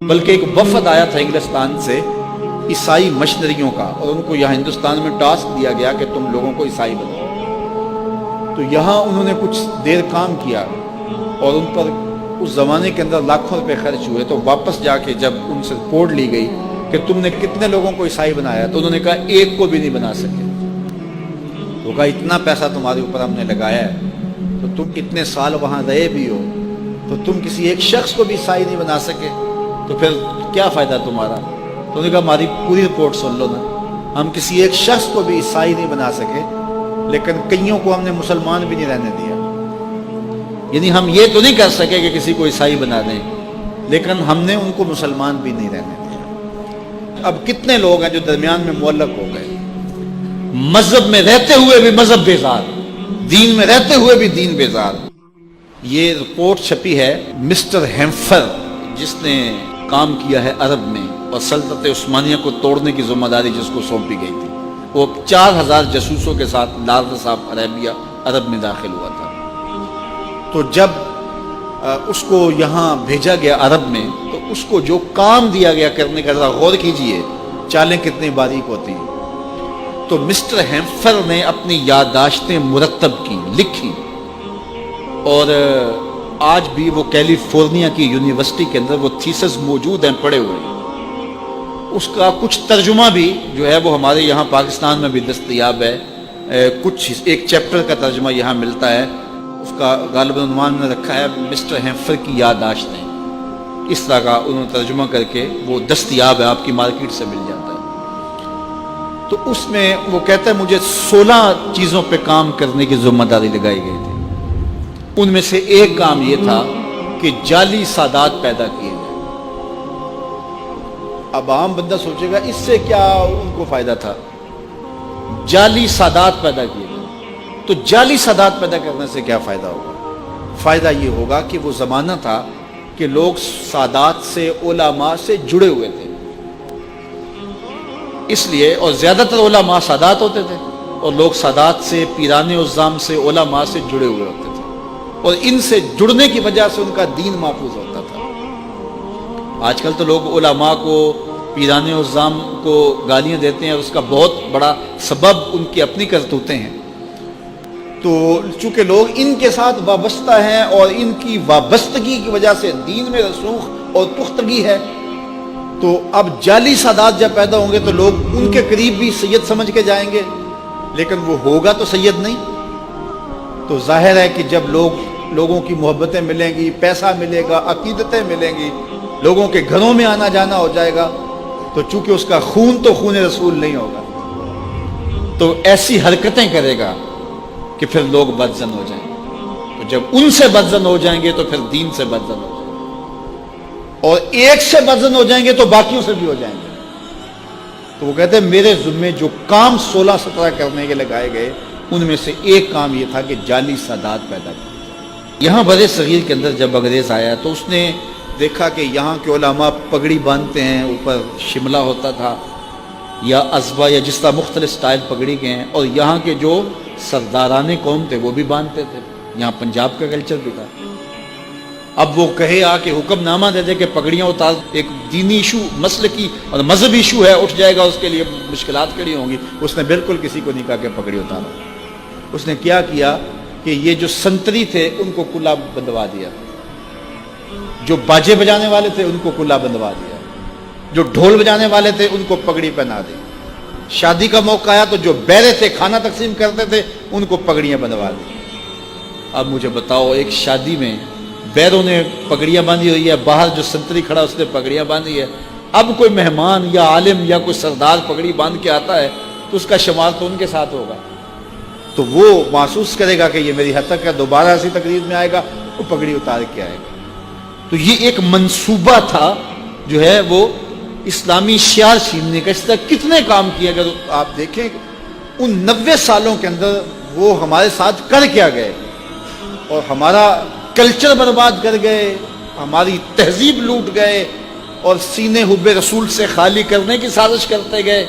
بلکہ ایک وفد آیا تھا انگلستان سے عیسائی مشنریوں کا، اور ان کو یہاں ہندوستان میں ٹاسک دیا گیا کہ تم لوگوں کو عیسائی بناؤ۔ تو یہاں انہوں نے کچھ دیر کام کیا اور ان پر اس زمانے کے اندر لاکھوں روپے خرچ ہوئے، تو واپس جا کے جب ان سے رپورٹ لی گئی کہ تم نے کتنے لوگوں کو عیسائی بنایا، تو انہوں نے کہا ایک کو بھی نہیں بنا سکے۔ تو کہا اتنا پیسہ تمہارے اوپر ہم نے لگایا ہے، تو تم اتنے سال وہاں رہے بھی ہو، تو تم کسی ایک شخص کو بھی عیسائی نہیں بنا سکے، تو پھر کیا فائدہ تمہارا؟ تو انہوں نے کہا ہماری پوری رپورٹ سن لو نا، ہم کسی ایک شخص کو بھی عیسائی نہیں بنا سکے، لیکن کئیوں کو ہم نے مسلمان بھی نہیں رہنے دیا۔ یعنی ہم یہ تو نہیں کر سکے کہ کسی کو عیسائی بنا دیں، لیکن ہم نے ان کو مسلمان بھی نہیں رہنے دیا۔ اب کتنے لوگ ہیں جو درمیان میں معلق ہو گئے، مذہب میں رہتے ہوئے بھی مذہب بیزار، دین میں رہتے ہوئے بھی دین بیزار۔ یہ رپورٹ چھپی ہے مسٹر ہیمفر، جس نے کام کیا ہے عرب میں اور سلطنت عثمانیہ کو توڑنے کی ذمہ داری جس کو سونپی گئی تھی۔ وہ 4000 جاسوسوں کے ساتھ لاردس آف عربیہ عرب میں داخل ہوا تھا۔ تو جب اس کو یہاں بھیجا گیا عرب میں، تو اس کو جو کام دیا گیا کرنے کا، ذرا غور کیجئے چالیں کتنی باریک ہوتی ہیں۔ تو مسٹر ہیمفر نے اپنی یادداشتیں مرتب کی، لکھی، اور آج بھی وہ کیلیفورنیا کی یونیورسٹی کے اندر وہ تھیسس موجود ہیں، پڑے ہوئے ہیں۔ اس کا کچھ ترجمہ بھی جو ہے وہ ہمارے یہاں پاکستان میں بھی دستیاب ہے، کچھ ایک چیپٹر کا ترجمہ یہاں ملتا ہے، اس کا غالباً عنوان نے رکھا ہے مسٹر ہیمفر کی یادداشتیں۔ اس طرح کا انہوں نے ترجمہ کر کے وہ دستیاب ہے، آپ کی مارکیٹ سے مل جاتا ہے۔ تو اس میں وہ کہتا ہے مجھے 16 چیزوں پہ کام کرنے کی ذمہ داری لگائی گئی تھی۔ ان میں سے ایک کام یہ تھا کہ جعلی سادات پیدا کیے گئے۔ اب عام بندہ سوچے گا اس سے کیا ان کو فائدہ تھا؟ جعلی سادات پیدا کیے گئے، تو جعلی سادات پیدا کرنے سے کیا فائدہ ہوگا؟ فائدہ یہ ہوگا کہ وہ زمانہ تھا کہ لوگ سادات سے، علماء سے جڑے ہوئے تھے، اس لیے، اور زیادہ تر علماء سادات ہوتے تھے، اور لوگ سادات سے، پیران عظام سے، علماء سے جڑے ہوئے ہوتے تھے، اور ان سے جڑنے کی وجہ سے ان کا دین محفوظ ہوتا تھا۔ آج کل تو لوگ علماء کو، پیران عظام کو گالیاں دیتے ہیں، اور اس کا بہت بڑا سبب ان کی اپنی کرتوتیں ہیں۔ تو چونکہ لوگ ان کے ساتھ وابستہ ہیں اور ان کی وابستگی کی وجہ سے دین میں رسوخ اور پختگی ہے، تو اب جعلی سادات جب پیدا ہوں گے تو لوگ ان کے قریب بھی سید سمجھ کے جائیں گے، لیکن وہ ہوگا تو سید نہیں۔ تو ظاہر ہے کہ جب لوگوں کی محبتیں ملیں گی، پیسہ ملے گا، عقیدتیں ملیں گی، لوگوں کے گھروں میں آنا جانا ہو جائے گا، تو چونکہ اس کا خون تو خون رسول نہیں ہوگا، تو ایسی حرکتیں کرے گا کہ پھر لوگ بدزن ہو جائیں گے۔ تو جب ان سے بدزن ہو جائیں گے تو پھر دین سے بدزن ہو جائیں گے، اور ایک سے بدزن ہو جائیں گے تو باقیوں سے بھی ہو جائیں گے۔ تو وہ کہتے ہیں میرے ذمے جو کام 16-17 کرنے کے لگائے گئے، ان میں سے ایک کام یہ تھا کہ جعلی سادات پیدا کی۔ یہاں بر صغیر کے اندر جب انگریز آیا تو اس نے دیکھا کہ یہاں کے علماء پگڑی باندھتے ہیں، اوپر شملہ ہوتا تھا یا ازبا یا جس طرح مختلف سٹائل پگڑی کے ہیں، اور یہاں کے جو سرداران قوم تھے وہ بھی باندھتے تھے، یہاں پنجاب کا کلچر بھی تھا۔ اب وہ کہے آ کے حکم نامہ دے دے کہ پگڑیاں اتار، ایک دینی ایشو، مسلکی اور مذہبی ایشو ہے، اٹھ جائے گا، اس کے لیے مشکلات کھڑی ہوں گی۔ اس نے بالکل کسی کو نہیں کہا کہ پگڑی اتارو۔ اس نے کیا کیا کہ یہ جو سنتری تھے ان کو کلا بندوا دیا، جو باجے بجانے والے تھے ان کو کلا بندوا دیا، جو ڈھول بجانے والے تھے ان کو پگڑی پہنا دی۔ شادی کا موقع آیا تو جو بیرے تھے، کھانا تقسیم کرتے تھے، ان کو پگڑیاں بندوا دی۔ اب مجھے بتاؤ، ایک شادی میں بیروں نے پگڑیاں باندھی ہوئی ہے، باہر جو سنتری کھڑا اس نے پگڑیاں باندھی ہے، اب کوئی مہمان یا عالم یا کوئی سردار پگڑی باندھ کے آتا ہے تو اس کا شمار تو ان کے ساتھ ہوگا، تو وہ محسوس کرے گا کہ یہ میری حد تک ہے، دوبارہ ایسی تقریب میں آئے گا وہ پگڑی اتار کے آئے گا۔ تو یہ ایک منصوبہ تھا جو ہے وہ اسلامی شعار چھیننے کا۔ اس طرح کتنے کام کیے، اگر آپ دیکھیں ان 90 سالوں کے اندر وہ ہمارے ساتھ کر کیا گئے، اور ہمارا کلچر برباد کر گئے، ہماری تہذیب لوٹ گئے، اور سینے حب رسول سے خالی کرنے کی سازش کرتے گئے۔